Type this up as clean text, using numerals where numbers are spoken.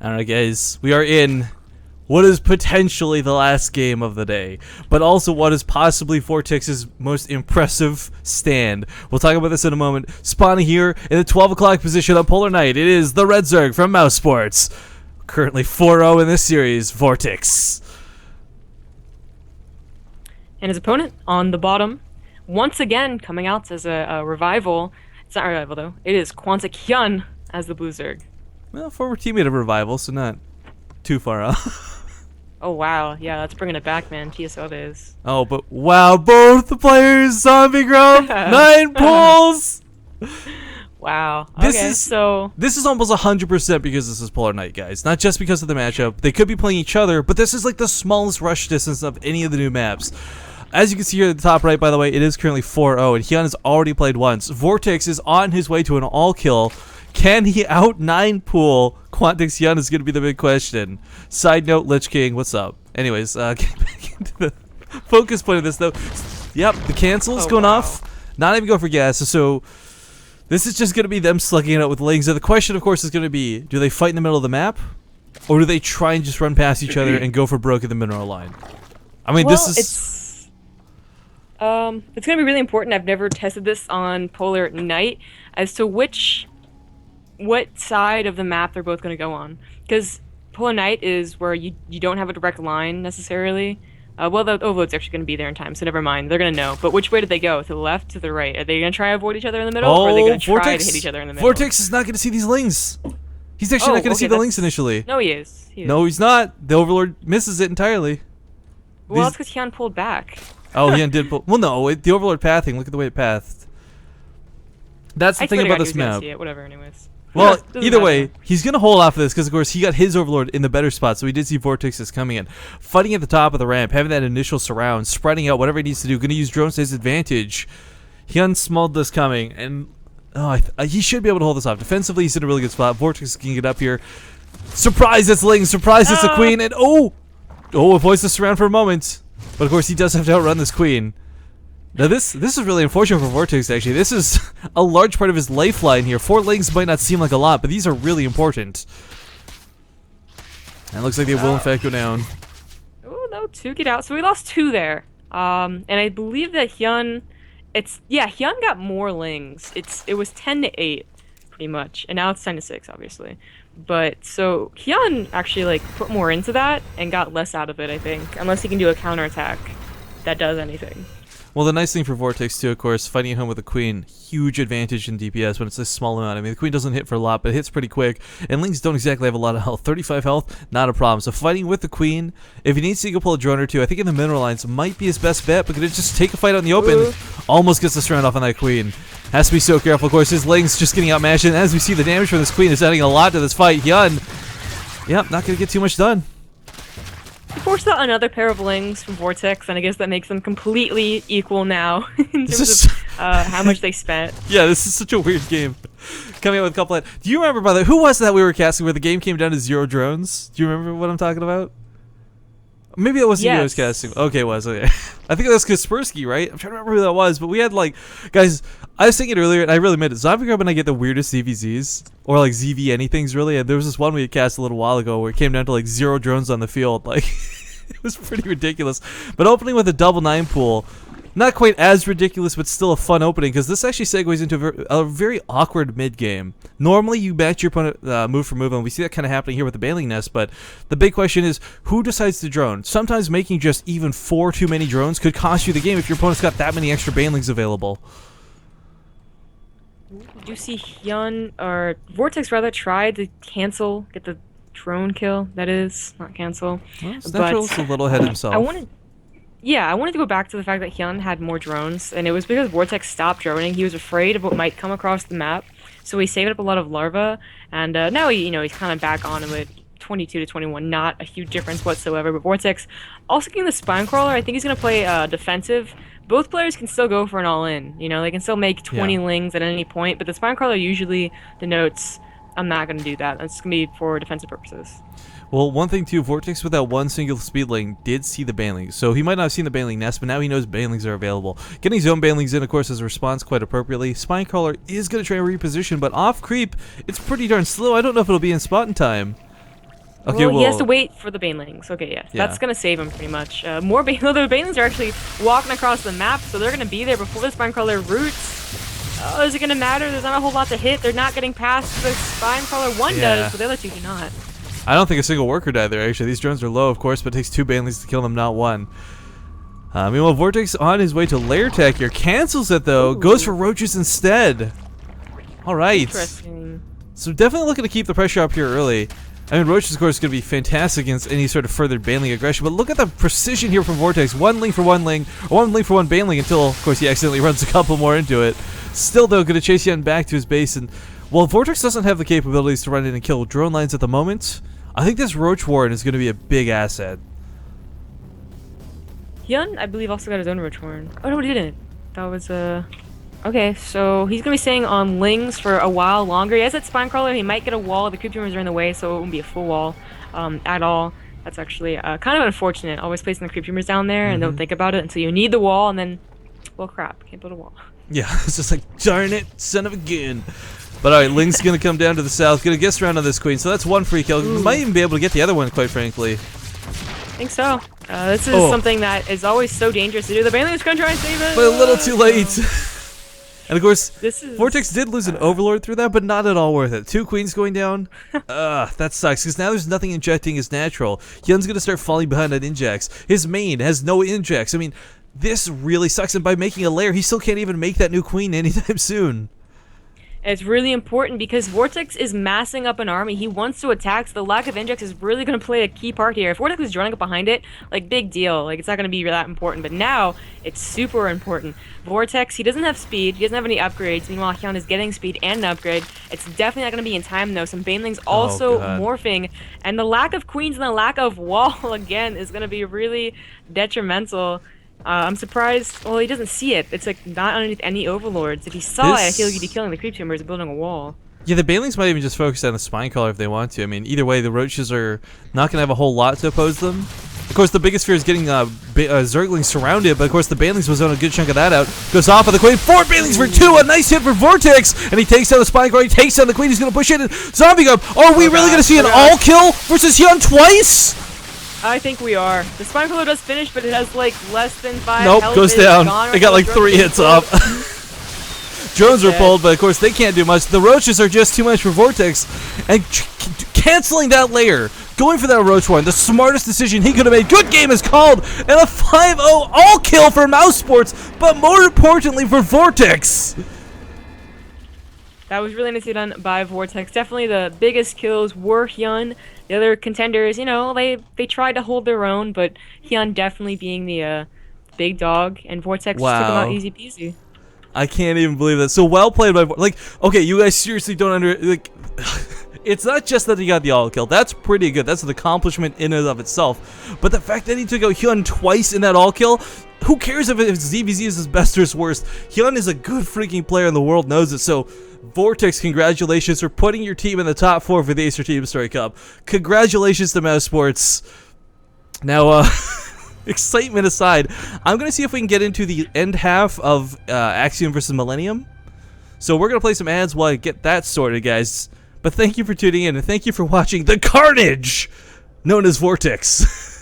Alright guys, we are in what is potentially the last game of the day, but also what is possibly Vortix's most impressive stand. We'll talk about this in a moment. Spawning here in the 12 o'clock position on Polar Night, it is the Red Zerg from Mouz Sports. Currently 4-0 in this series, Vortix. And his opponent on the bottom, once again coming out as a revival. It's not a revival though, it is Quantic Hyun as the Blue Zerg. Well, former teammate of Revival, so not too far out. Oh wow, yeah, that's bringing it back, man. TSO days. Oh, but wow, both the players, zombie grump, 9 pulls! Wow. This okay, is so this is almost 100% because this is Polar Night, guys. Not just because of the matchup. They could be playing each other, but this is like the smallest rush distance of any of the new maps. As you can see here at the top right, by the way, it is currently 4-0, and Hyun has already played once. Vortix is on his way to an all-kill. Can he out 9 pool Quantic's Hyun is going to be the big question. Side note, Lich King, what's up? Anyways, getting back into the focus point of this, though. Yep, the cancel is going off. Not even going for gas, so this is just going to be them slugging it out with Lings. So the question, of course, is going to be, do they fight in the middle of the map? Or do they try and just run past each other and go for broke in the mineral line? I mean, well, this is... it's going to be really important. I've never tested this on Polar Night as to what side of the map they're both going to go on. Because Polar Night is where you don't have a direct line necessarily. Well, the overload's actually going to be there in time, so never mind. They're going to know. But which way do they go? To the left, to the right? Are they going to try to avoid each other in the middle? Or are they going to try to hit each other in the middle? Vortix is not going to see these Lings. He's actually not going to see the Lings initially. No, he is. No, he's not. The Overlord misses it entirely. Well, that's because Hyun pulled back. Oh, Hyun did pull. Well, no, the Overlord pathing. Look at the way it pathed. That's the thing about this map. See it. Whatever, anyways. Well, either way, he's going to hold off of this because, of course, he got his Overlord in the better spot, so we did see Vortix coming in. Fighting at the top of the ramp, having that initial surround, spreading out, whatever he needs to do, going to use drones to his advantage. Hyun smelled this coming, and he should be able to hold this off. Defensively, he's in a really good spot. Vortix can get up here. Surprise, it's Ling. Surprise, it's the Queen, and avoids the surround for a moment. But, of course, he does have to outrun this Queen. Now this is really unfortunate for Vortix, actually. This is a large part of his lifeline here. 4 Lings might not seem like a lot, but these are really important. And it looks like they will in fact go down. Oh no, 2 get out. So we lost 2 there. And I believe that Hyun Hyun got more Lings. It was 10-8 pretty much. And now it's 10-6, obviously. But so Hyun actually like put more into that and got less out of it, I think. Unless he can do a counterattack that does anything. Well, the nice thing for Vortix, too, of course, fighting at home with the Queen, huge advantage in DPS when it's a small amount. I mean, the Queen doesn't hit for a lot, but it hits pretty quick, and Lings don't exactly have a lot of health. 35 health, not a problem. So fighting with the Queen, if he needs to go pull a drone or two, I think in the mineral lines might be his best bet, but could just take a fight out in the open. Almost gets the surround off on that Queen. Has to be so careful, of course. His Lings just getting outmatched, and as we see, the damage from this Queen is adding a lot to this fight. Hyun, yep, not going to get too much done. He forced out another pair of Lings from Vortix, and I guess that makes them completely equal now in terms of how much they spent. Yeah, this is such a weird game. Coming out with a couple of... Do you remember, by the way, who was that we were casting where the game came down to 0 drones? Do you remember what I'm talking about? Maybe it wasn't you I was casting. Okay, it was. Okay. I think that was Kaspersky, right? I'm trying to remember who that was, but we had like... Guys, I was thinking earlier, and I really meant it. Zombie Grub and I get the weirdest ZVZs, or like ZV anythings, really. And there was this one we had cast a little while ago where it came down to like 0 drones on the field. Like, it was pretty ridiculous. But opening with a double 9 pool, not quite as ridiculous, but still a fun opening, because this actually segues into a very awkward mid-game. Normally, you match your opponent move for move, and we see that kind of happening here with the Baneling Nest, but the big question is, who decides to drone? Sometimes making just even 4 too many drones could cost you the game if your opponent's got that many extra Banelings available. Do you see Hyun, or Vortix rather, tried to get the drone kill, that is, not cancel. Well, Central's a little ahead himself. I wanted to go back to the fact that Hyun had more drones, and it was because Vortix stopped droning. He was afraid of what might come across the map, so he saved up a lot of larva, and now he's kind of back on him at 22 to 21, not a huge difference whatsoever. But Vortix also getting the Spine Crawler. I think he's going to play defensive. Both players can still go for an all-in. They can still make 20 Lings at any point, but the Spine Crawler usually denotes, I'm not going to do that. That's going to be for defensive purposes. Well, one thing too, Vortix with that one single speedling did see the Banelings. So he might not have seen the Baneling Nest, but now he knows Banelings are available. Getting his own Banelings in, of course, as a response quite appropriately. Spinecrawler is going to try and reposition, but off creep, it's pretty darn slow. I don't know if it'll be in spot in time. Okay, well, he has to wait for the banelings. Okay, yeah. That's gonna save him pretty much. More the banelings are actually walking across the map, so they're gonna be there before the Spinecrawler roots. Oh, is it gonna matter? There's not a whole lot to hit. They're not getting past the Spinecrawler. One does, but the other two do not. I don't think a single worker died there, actually. These drones are low, of course, but it takes 2 banelings to kill them, not 1. Meanwhile, Vortix on his way to lair tech here. Cancels it, though. Ooh. Goes for roaches instead. All right. Interesting. So definitely looking to keep the pressure up here early. I mean, roaches, of course, is going to be fantastic against any sort of further baneling aggression, but look at the precision here from Vortix. 1 link for 1 link, or 1 link for 1 baneling until, of course, he accidentally runs a couple more into it. Still, though, going to chase Hyun back to his base, and while Vortix doesn't have the capabilities to run in and kill drone lines at the moment, I think this Roach Warren is going to be a big asset. Hyun, I believe, also got his own Roach Warren. Oh, no, he didn't. That was, Okay, so he's going to be staying on Lings for a while longer. He has that Spinecrawler. He might get a wall. The creep tumors are in the way, so it won't be a full wall at all. That's actually kind of unfortunate. Always placing the creep tumors down there and don't think about it until you need the wall, and then, well, crap, can't build a wall. Yeah, it's just like, darn it, son of a gun. But alright, Ling's going to come down to the south, going to guess around on this queen, so that's 1 free kill. Ooh. Might even be able to get the other one, quite frankly. I think so. This is something that is always so dangerous to do. The baneling's going to try and save it. But a little too late. And of course, Vortix did lose an Overlord through that, but not at all worth it. 2 queens going down. That sucks, because now there's nothing injecting his natural. Hyun's going to start falling behind on injects. His main has no injects. I mean, this really sucks, and by making a lair, he still can't even make that new queen anytime soon. It's really important because Vortix is massing up an army. He wants to attack, so the lack of injects is really going to play a key part here. If Vortix was running up behind it, like, big deal. Like, it's not going to be that important, but now it's super important. Vortix, he doesn't have speed. He doesn't have any upgrades. Meanwhile, Hyun is getting speed and an upgrade. It's definitely not going to be in time, though. Some banelings also morphing, and the lack of queens and the lack of wall, again, is going to be really detrimental. I'm surprised. Well, he doesn't see it. It's like not underneath any overlords. If he saw it, I feel like he'd be killing the creep tumors and building a wall. Yeah, the banelings might even just focus on the Spinecrawler if they want to. I mean, either way, the roaches are not going to have a whole lot to oppose them. Of course, the biggest fear is getting Zerglings surrounded, but of course the banelings was on a good chunk of that out. Goes off of the queen. 4 banelings for 2. A nice hit for Vortix, and he takes down the Spinecrawler. He takes down the queen. He's going to push it. And Zombie Gum. Are we really going to see an all kill versus Hyun twice? I think we are. The Spinecrawler does finish, but it has like less than 5 Nope, health. goes down. It got like 3 hits off. Drones are pulled, but of course they can't do much. The roaches are just too much for Vortix, and canceling that layer, going for that roach one, the smartest decision he could have made. Good game is called, and a 5-0 all kill for Mouz Sports, but more importantly for Vortix. That was really nicely done by Vortix. Definitely the biggest kills were Hyun. The other contenders, you know, they tried to hold their own, but Hyun definitely being the big dog, and Vortix took him out easy peasy. I can't even believe that. So well played by, like, okay, you guys seriously don't it's not just that he got the all kill. That's pretty good. That's an accomplishment in and of itself. But the fact that he took out Hyun twice in that all kill, who cares if ZVZ is his best or his worst? Hyun is a good freaking player and the world knows it. So Vortix, congratulations for putting your team in the top 4 for the Acer Team Story Cup. Congratulations to Mouz Sports. Now, excitement aside, I'm going to see if we can get into the end half of Axiom vs. Millennium. So we're going to play some ads while I get that sorted, guys. But thank you for tuning in, and thank you for watching the carnage known as Vortix.